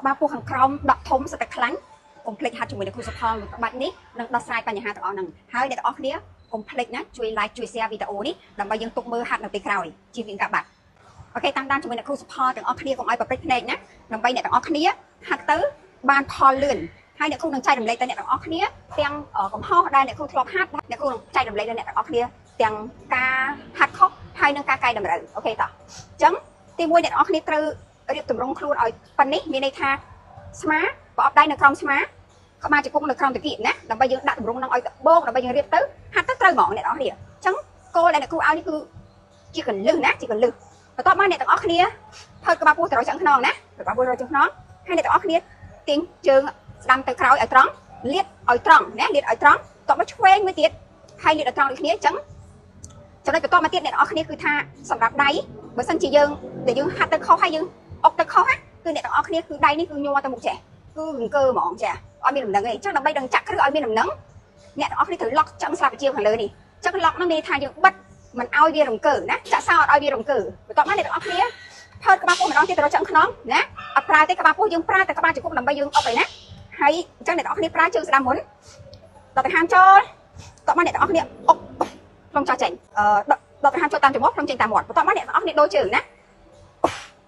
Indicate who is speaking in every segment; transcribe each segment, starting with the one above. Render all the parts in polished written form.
Speaker 1: ក្បាលពោះខាងក្រោមដកធំស្ទើរតែខ្លាញ់កុំភ្លេចហាត់ជាមួយនឹងគ្រូសុផលក្បាច់នេះនឹងដោះស្រាយបញ្ហាទាំងអស់ហ្នឹងហើយអ្នកទាំងអស់គ្នាកុំភ្លេចណាជួយ like ជួយ share វីដេអូនេះដើម្បីយើងទុកមើលហាត់នៅពេលក្រោយជៀសវាងការបាត់អូខេតាមដានជាមួយនឹងគ្រូសុផលទាំងអស់គ្នាកុំឲ្យប្រព្រឹត្តភ្នែកណាដើម្បីអ្នកទាំងអស់គ្នាហាត់ទៅបានផលលឿនហើយអ្នកគ្រូនឹងចែករំលែកទៅអ្នកទាំងអស់គ្នាទាំងកំហុសដែលអ្នកគ្រូធ្លាប់ហាត់អ្នកគ្រូនឹងចែករំលែកទៅអ្នកទាំងអស់គ្នាទាំងការហាត់ខុសហើយនឹងការកែតម្រូវអូខេតោះអញ្ចឹងទី1អ្នកទាំងអស់គ្នាត្រូវរៀបទម្រង់ខ្លួនឲ្យប៉ុណ្នេះមានន័យថាស្មាប្រអប់ដៃនៅក្រោមស្មាក្បាលជង្គង់នៅក្រោមតាគៀកណាដើម្បីយើងដាក់ទម្រង់នឹងឲ្យបោកដើម្បីយើងរៀបទៅហាត់ទៅត្រូវហ្មងអ្នកទាំងអស់គ្នាអញ្ចឹងគោលដែលអ្នកគ្រូឲ្យនេះគឺជាកលឹះណាជាកលឹះបន្ទាប់មកអ្នកទាំងអស់គ្នាផើតក្បាលពោះទៅរកឆ្អឹងខ្នងណាក្បាលពោះរកឆ្អឹងខ្នងហើយអ្នកទាំងអស់គ្នាទាញជើងស្ដាំទៅក្រោយឲ្យត្រង់លាតឲ្យត្រង់ណាលាតឲ្យត្រង់តបមកឆ្វេងមួយទៀតហើយលាតឲ្យត្រង់ដូចគ្នាអញ្ចឹងចំណុចបន្ទាប់មកទៀតអ្នកទាំងអស់គ្នាគឺថាសម្រាប់ដៃបើសិនជាយើងដែលយើងហាត់ទៅខុសហើយយើងអុកទៅខុសណាគឺអ្នកទាំងអស់គ្នាគឺដៃនេះគឺញ័រទៅមុខចេះគឺរង្គើហ្មងចាអត់មានដំណឹងទេអញ្ចឹងដើម្បីដឹងចាក់គ្រឹះឲ្យមានដំណឹងអ្នកទាំងអស់គ្នាត្រូវឡុកឆ្អឹងស្លាបជាខាងលើនេះអញ្ចឹងឡុកនោះមានថាយើងបិទមិនឲ្យវារង្គើណាចាក់សោអត់ឲ្យវារង្គើបន្ទាប់មកអ្នកទាំងអស់គ្នាផើតក្បាលពោះម្ដងទៀតទៅរកឆ្អឹងខ្នងណាអត់ប្រើទេក្បាលពោះយើងប្រើតែក្បាលជង្គង់ដើម្បីយើងអុកឯណាហើយអញ្ចឹងអ្នកទាំងអស់គ្នាប្រើជើងស្ដាំមុនដល់ទៅហាមចូលបន្ទាប់មកអ្នកទាំងអស់គ្នាអុកក្នុងចោះចេញដល់ទៅហាមចូលតាមច្រមុះក្នុងចេញតាមមាត់បន្ទាប់មកអ្នកទាំងអស់គ្នាដូរជើងណា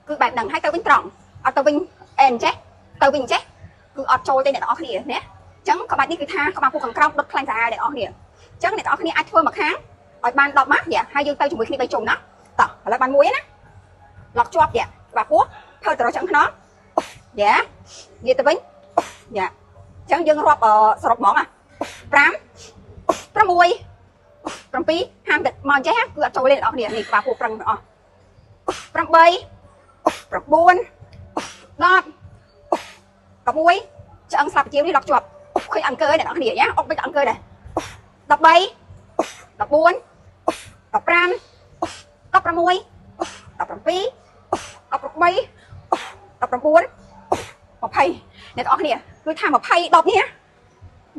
Speaker 1: គឺបែបហ្នឹងហើយទៅវិញត្រង់អត់ទៅវិញអែនចេះទៅវិញចេះគឺអត់ចូលទេអ្នកទាំងអស់គ្នាណាអញ្ចឹងក្បាច់នេះគឺថាក្បាលពោះខាងក្រោមដុតខ្លាញ់សាហាវអ្នកទាំងអស់គ្នាអញ្ចឹងអ្នកទាំងអស់គ្នាអាចធ្វើមកខាងឲ្យបាន10ម៉ាស់ហើយយើងទៅជាមួយគ្នា3ជុំណាតោះឥឡូវបានមួយណាឡុកជាប់ក្បាលពោះធ្វើទៅរកឆ្អឹងខ្នងនិយាយទៅវិញអញ្ចឹងយើងរាប់សរុបហ្មង5 6 7 ហាមតែមកចេះគឺអត់ចូលទេអ្នកទាំងអស់គ្នានេះក្បាលពោះប្រឹងទាំងអស់8 9 10 11ឆ្អឹងស្លាបជានេះឡុកជាប់ឃើញអង្គើអ្នកទាំងអស់គ្នាអុកវិញអង្គើដែរ13 14 15 16 17 19 20អ្នកទាំងអស់គ្នាគឺថា20 10នេះណា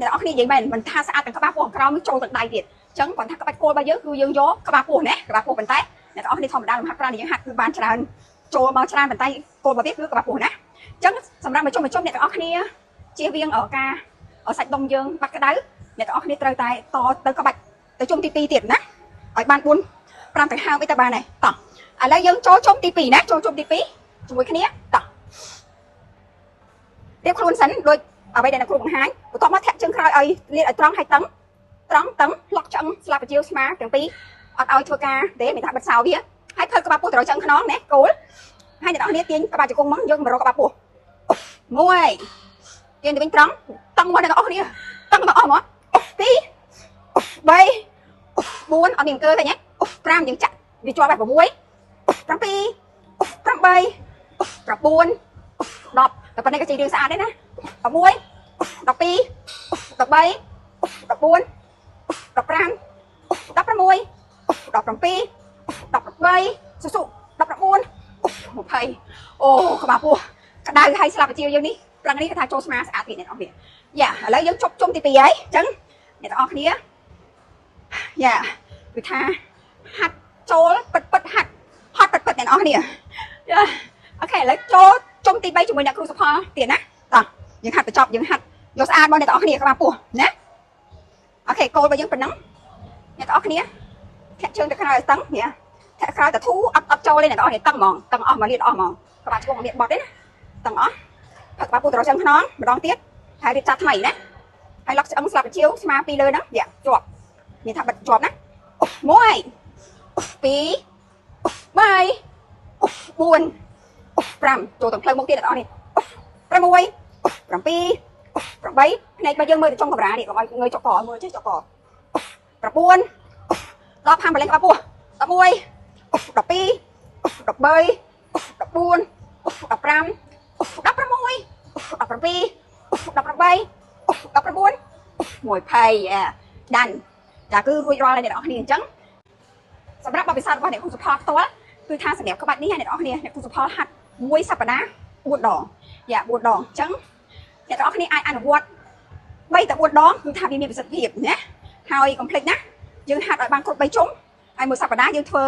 Speaker 1: អ្នកទាំងអស់គ្នានិយាយមែនមិនថាស្អាតទាំងក្បាលពោះក្រោមចូលទាំងដៃទៀតអញ្ចឹងគាត់ថាក្បាច់គោលរបស់យើងគឺយើងយកក្បាលពោះណាក្បាលពោះប៉ុន្តែអ្នកទាំងអស់គ្នាធម្មតាលំហាត់ប្រាណយើងហាត់គឺបានច្រើនចូលមកច្រើនប៉ុន្តែគោលរបស់វាគឺក្បាលពោះណាអញ្ចឹងសម្រាប់មកជុំអ្នកទាំងអស់គ្នាជៀសវាងការសាច់ដុំយើងបាត់ក្តៅអ្នកទាំងអស់គ្នាត្រូវតែតទៅក្បាច់ទៅជុំទី2ទៀតណាឲ្យបាន4 5ទៅ5អីទៅបានហើយតោះឥឡូវយើងចូលជុំទី2ណាចូលជុំទី2ជាមួយគ្នាតោះរៀបខ្លួនសិនដូចអ្វីដែលអ្នកគ្រូបង្ហាញបន្ទាប់មកធាក់ជើងក្រោយឲ្យលាតឲ្យត្រង់ហើយតឹងឡុកឆ្អឹងស្លាបបញ្ជាស្មាទាំងពីរអត់ឲ្យធ្វើការទេមានថាបិទសោវាហើយធ្វើក្បាលពោះទៅរកឆ្អឹងខ្នងណាគោលហើយអ្នកនរគ្នាទាញក្បាលជង្គង់មកយើងមករកក្បាលពោះ1ទាញទៅវិញត្រង់តឹងមកអ្នកនរគ្នាតឹងមកអស់មក2 3 4អត់មានអង្គើទេណា5យើងចាក់វាជាប់ហើយ6 7 8 9 10តែប៉ុណ្ណេះក៏ជារឿងស្អាតដែរណា11 12 13 14 15 16 17 18 19 20អូក្បាលពោះក្តៅហើយស្លាបបញ្ជាយើងនេះព្រឹងនេះគេថាចូលស្មាស្អាតទៀតអ្នកនរគ្នាឥឡូវយើងជប់ជុំទី2ហើយអញ្ចឹងអ្នកនរគ្នាគឺថាហាត់ចូលពិតហាត់ហត់ពិតអ្នកនរគ្នាអូខេឥឡូវចូលជុំទី3ជាមួយអ្នកគ្រូសុផលទៀតណាតោះយើងហាត់បញ្ចប់យើងហាត់យកស្អាតមកអ្នកនរគ្នាក្បាលពោះណាអូខេគោលរបស់យើងប៉ុណ្ណឹងអ្នកនរគ្នាធាក់ជើងទៅក្រោយឲ្យតឹងធាក់ក្រោយទៅធូអត់ចូលទេអ្នកនរគ្នាតឹងហ្មងតឹងអស់មកលាតអស់ហ្មងក្បាលជង្គង់មានបត់ទេណាតឹងអស់ផឹកក្បាលពោះទៅរកឆ្អឹងខ្នងម្ដងទៀតហើយរៀបចាត់ថ្មីណាហើយឡុកឆ្អឹងស្លាបបញ្ជាស្មាពីលើហ្នឹងជាប់មានថាបិទជាប់ណា1 2 3 4 5ចូលទាំងផ្លូវមុខទៀតអ្នកនរគ្នា6 7 8ភ្នែករបស់យើងមើលទៅចុងកាមេរ៉ានេះកុំឲ្យងើយចុកកមើលចេះចុកក9 10ហាមបលែងក្បាលពោះ11 12 13 14 15 16 17 18 19 20ដាន់ចាគឺរួចរាល់ហើយអ្នកនរគ្នាអញ្ចឹងសម្រាប់បទពិសោធន៍របស់អ្នកគ្រូសុផលផ្ទាល់គឺថាសម្រាប់ក្បាច់នេះអ្នកនរគ្នាអ្នកគ្រូសុផលហាត់មួយសប្តាហ៍4 ដង4 ដងអញ្ចឹងអ្នកនរគ្នាអាចអនុវត្ត3 ទៅ 4 ដងគឺថាវាមានប្រសិទ្ធភាពណាហើយកុំភ្លេចណាយើងហាត់ឲ្យបានគ្រប់3ជុំហើយមួយសប្តាហ៍យើងធ្វើ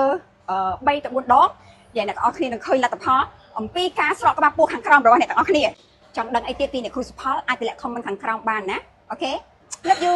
Speaker 1: 3 ទៅ 4 ដងអ្នកនរគ្នានឹងឃើញលទ្ធផលអំពីការស្រកក្បាលពោះខាងក្រោមរបស់អ្នកទាំងអស់គ្នា ចង់ដឹងអីទៀតពីអ្នកគ្រូសុផលអាចទម្លាក់ comment ខាងក្រោមបានណាអូខេ love you